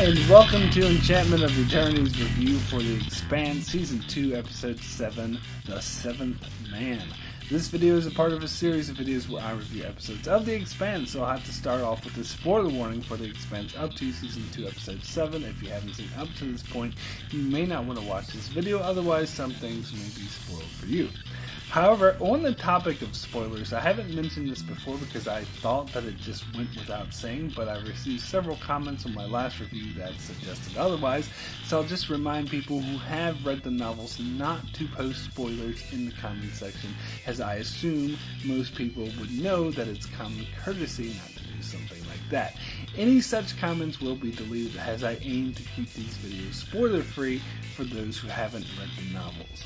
and welcome to Enchantment of Eternity's review for the Expanse Season 2, Episode 7, The Seventh Man. This video is a part of a series of videos where I review episodes of the Expanse, so I'll have to start off with a spoiler warning for the Expanse up to Season 2, Episode 7. If you haven't seen up to this point, you may not want to watch this video, otherwise some things may be spoiled for you. However, on the topic of spoilers, I haven't mentioned this before because I thought that it just went without saying, but I received several comments on my last review that suggested otherwise, so I'll just remind people who have read the novels not to post spoilers in the comment section, as I assume most people would know that it's common courtesy not to do something like that. Any such comments will be deleted, as I aim to keep these videos spoiler-free for those who haven't read the novels.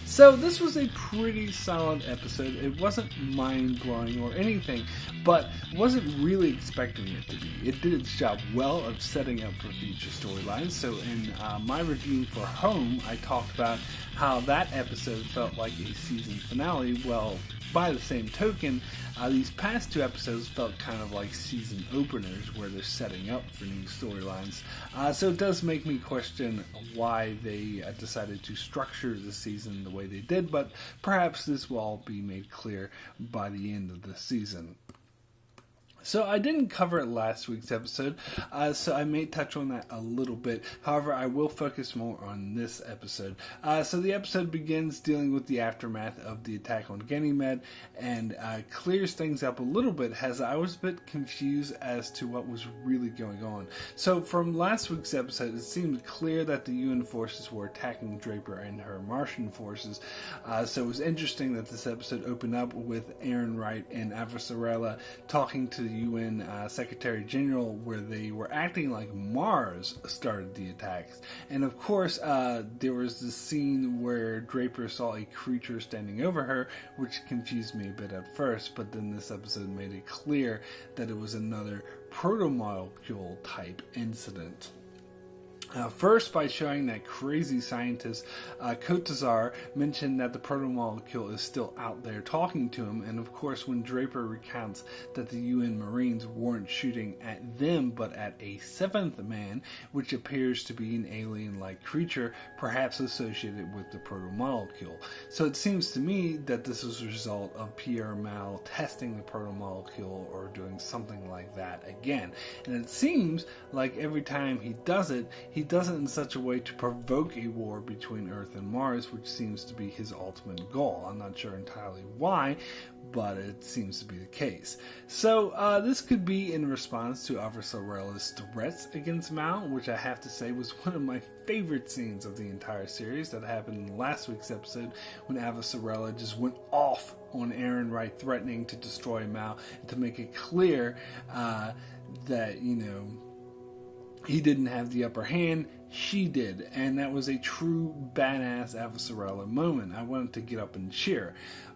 So this was a pretty solid episode. It wasn't mind-blowing or anything, but wasn't really expecting it to be. It did its job well of setting up for future storylines. So in my review for Home, I talked about how that episode felt like a season finale. Well, by the same token, these past two episodes felt kind of like season openers where they're setting up for new storylines. So it does make me question why they decided to structure the season the way they did, but perhaps this will all be made clear by the end of the season. So I didn't cover it last week's episode, so I may touch on that a little bit. However, I will focus more on this episode. So the episode begins dealing with the aftermath of the attack on Ganymede and clears things up a little bit, as I was a bit confused as to what was really going on. So from last week's episode, it seemed clear that the UN forces were attacking Draper and her Martian forces. So it was interesting that this episode opened up with Aaron Wright and Avasarala talking to the UN Secretary General, where they were acting like Mars started the attacks. And of course, there was this scene where Draper saw a creature standing over her, which confused me a bit at first, but then this episode made it clear that it was another protomolecule type incident. First, by showing that crazy scientist Kotazar mentioned that the protomolecule is still out there talking to him, and of course when Draper recounts that the UN Marines weren't shooting at them but at a seventh man, which appears to be an alien-like creature, perhaps associated with the protomolecule. So it seems to me that this was a result of Pierre Mal testing the protomolecule or doing something like that again. And it seems like every time he does it, he does it in such a way to provoke a war between Earth and Mars, which seems to be his ultimate goal. I'm not sure entirely why, but it seems to be the case. So this could be in response to Avasarala's threats against Mal, which I have to say was one of my favorite scenes of the entire series that happened in last week's episode, when Avasarala just went off on Aaron Wright, threatening to destroy Mal, and to make it clear that, you know, he didn't have the upper hand, she did, and that was a true badass Avasarala moment. I wanted to get up and cheer,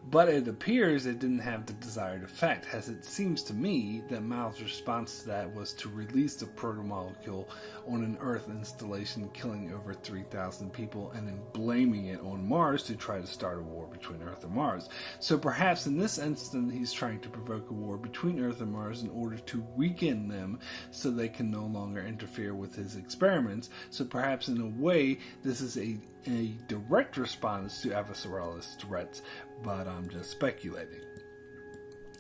but it appears it didn't have the desired effect, as it seems to me that Mal's response to that was to release the protomolecule on an Earth installation, killing over 3,000 people, and then blaming it on Mars to try to start a war between Earth and Mars. So perhaps in this instance he's trying to provoke a war between Earth and Mars in order to weaken them so they can no longer interfere with his experiments. So perhaps in a way this is a direct response to Avasarala's threats, but I'm just speculating.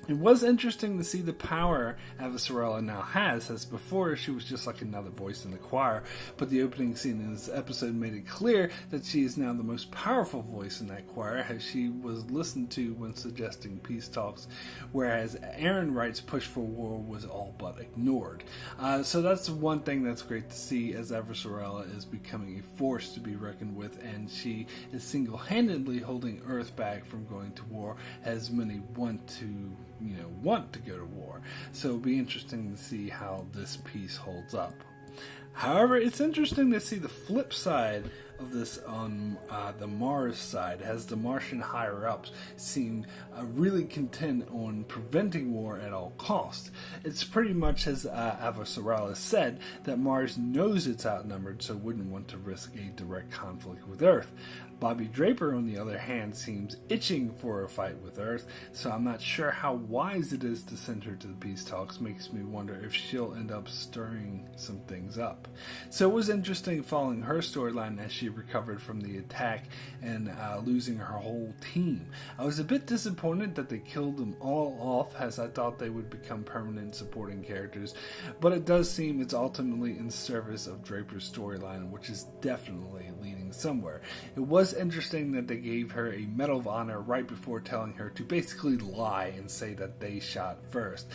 It was interesting to see the power Avasarala now has, as before she was just like another voice in the choir, but the opening scene in this episode made it clear that she is now the most powerful voice in that choir, as she was listened to when suggesting peace talks, whereas Aaron Wright's push for war was all but ignored. So that's one thing that's great to see, as Avasarala is becoming a force to be reckoned with, and she is single-handedly holding Earth back from going to war, as many want to go to war. So it'll be interesting to see how this piece holds up. However, it's interesting to see the flip side of this on the Mars side, as the Martian higher-ups seem really content on preventing war at all costs. It's pretty much as Ava Sorales said, that Mars knows it's outnumbered, so wouldn't want to risk a direct conflict with Earth. Bobby Draper, on the other hand, seems itching for a fight with Earth, so I'm not sure how wise it is to send her to the peace talks. Makes me wonder if she'll end up stirring some things up. So it was interesting following her storyline as she recovered from the attack and losing her whole team. I was a bit disappointed that they killed them all off, as I thought they would become permanent supporting characters, but it does seem it's ultimately in service of Draper's storyline, which is definitely leading somewhere. It was interesting that they gave her a Medal of Honor right before telling her to basically lie and say that they shot first.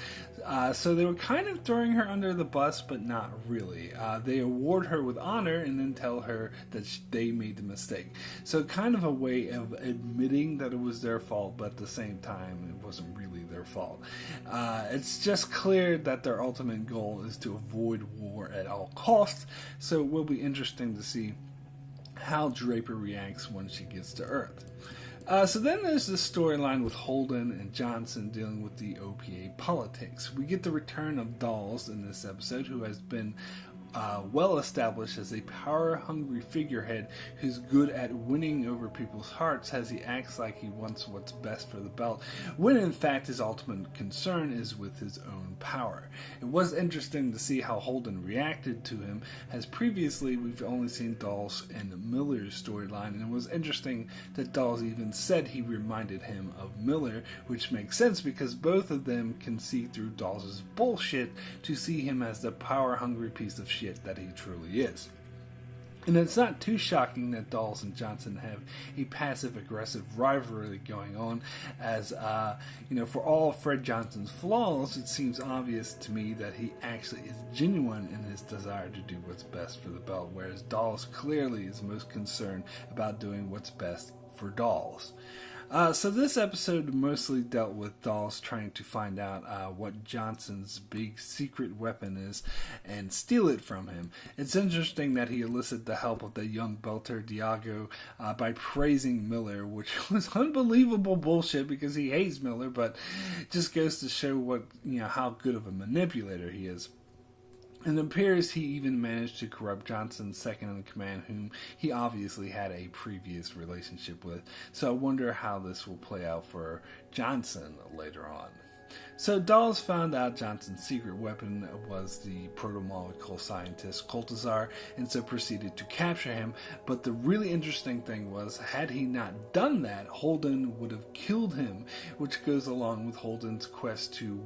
So they were kind of throwing her under the bus, but not really. They award her with honor and then tell her that they made the mistake. So kind of a way of admitting that it was their fault, but at the same time, it wasn't really their fault. It's just clear that their ultimate goal is to avoid war at all costs, so it will be interesting to see how Draper reacts when she gets to Earth. So then there's this storyline with Holden and Johnson dealing with the OPA politics. We get the return of Dawes in this episode, who has been well established as a power-hungry figurehead who's good at winning over people's hearts, as he acts like he wants what's best for the belt, when in fact his ultimate concern is with his own power. It was interesting to see how Holden reacted to him, as previously we've only seen Dawes and Miller's storyline, and it was interesting that Dawes even said he reminded him of Miller, which makes sense because both of them can see through Dawes' bullshit to see him as the power-hungry piece of shit that he truly is. And it's not too shocking that Dawes and Johnson have a passive-aggressive rivalry going on, as, for all of Fred Johnson's flaws, it seems obvious to me that he actually is genuine in his desire to do what's best for the belt, whereas Dawes clearly is most concerned about doing what's best for Dawes. So this episode mostly dealt with Dawes trying to find out what Johnson's big secret weapon is and steal it from him. It's interesting that he elicited the help of the young belter Diago by praising Miller, which was unbelievable bullshit because he hates Miller, but just goes to show how good of a manipulator he is. And it appears he even managed to corrupt Johnson's second-in-command, whom he obviously had a previous relationship with. So I wonder how this will play out for Johnson later on. So Dawes found out Johnson's secret weapon was the proto-molecule scientist Koltazar, and so proceeded to capture him. But the really interesting thing was, had he not done that, Holden would have killed him, which goes along with Holden's quest to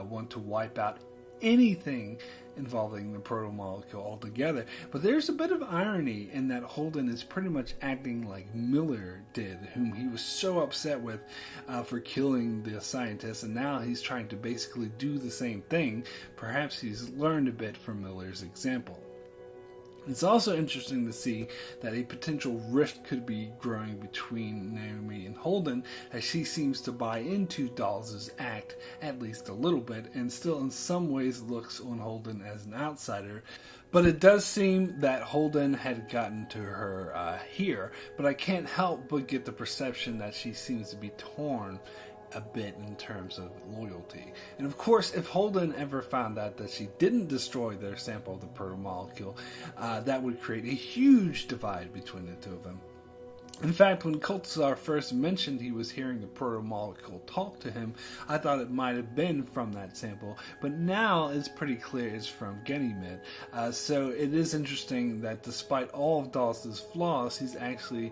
want to wipe out anything involving the proto-molecule altogether. But there's a bit of irony in that Holden is pretty much acting like Miller did, whom he was so upset with for killing the scientist, and now he's trying to basically do the same thing. Perhaps he's learned a bit from Miller's example. It's also interesting to see that a potential rift could be growing between Naomi and Holden, as she seems to buy into Dawes' act at least a little bit, and still in some ways looks on Holden as an outsider. But it does seem that Holden had gotten to her here, but I can't help but get the perception that she seems to be torn a bit in terms of loyalty. And of course, if Holden ever found out that she didn't destroy their sample of the proto-molecule, that would create a huge divide between the two of them. In fact, when Koltazar first mentioned he was hearing the proto-molecule talk to him, I thought it might have been from that sample, but now it's pretty clear it's from Ganymede. So it is interesting that despite all of Dawes' flaws, he's actually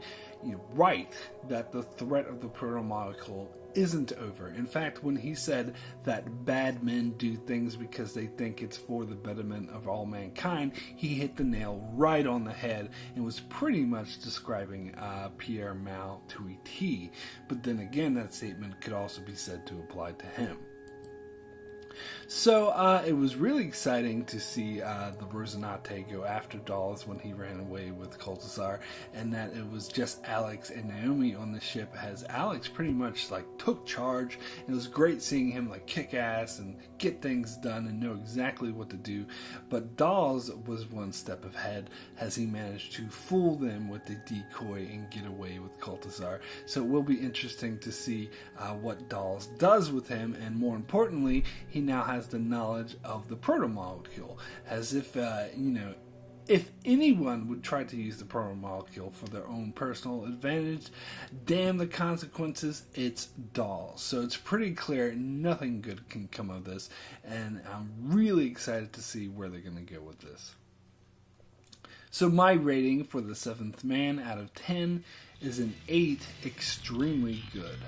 right that the threat of the proto-molecule isn't over. In fact, when he said that bad men do things because they think it's for the betterment of all mankind, he hit the nail right on the head and was pretty much describing Pierre Mao to a T. But then again, that statement could also be said to apply to him. So it was really exciting to see the Rosinante go after Dolls when he ran away with Koltasar, and that it was just Alex and Naomi on the ship, as Alex pretty much like took charge. It was great seeing him like kick ass and get things done and know exactly what to do. But Dolls was one step ahead as he managed to fool them with the decoy and get away with Koltasar. So it will be interesting to see what Dolls does with him, and more importantly, he now has the knowledge of the proto-molecule, as if, if anyone would try to use the proto-molecule for their own personal advantage, damn the consequences, it's Dolls. So it's pretty clear nothing good can come of this, and I'm really excited to see where they're going to go with this. So my rating for The Seventh Man out of 10 is an 8, extremely good.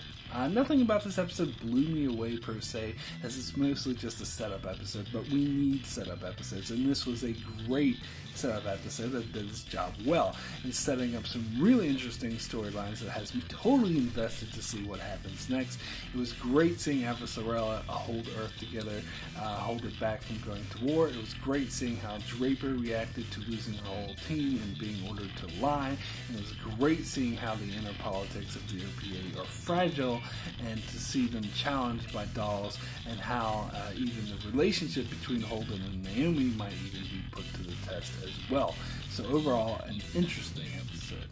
Nothing about this episode blew me away per se, as it's mostly just a setup episode, but we need setup episodes, and this was a great setup episode that did its job well in setting up some really interesting storylines that has me totally invested to see what happens next. It was great seeing Avasarala hold Earth together, hold it back from going to war. It was great seeing how Draper reacted to losing her whole team and being ordered to lie. And it was great seeing how the inner politics of the OPA are fragile, and to see them challenged by Dolls, and how even the relationship between Holden and Naomi might even be put to the test as well. So overall, an interesting episode.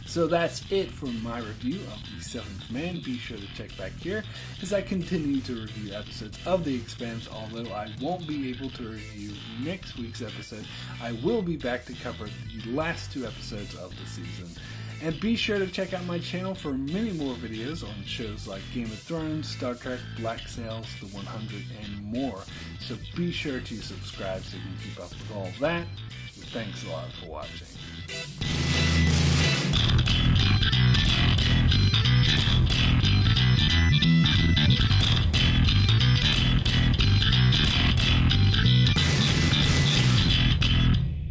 So that's it for my review of The Seventh Man. Be sure to check back here as I continue to review episodes of The Expanse. Although I won't be able to review next week's episode, I will be back to cover the last 2 episodes of the season. And be sure to check out my channel for many more videos on shows like Game of Thrones, Star Trek, Black Sails, The 100, and more. So be sure to subscribe so you can keep up with all that. Thanks a lot for watching.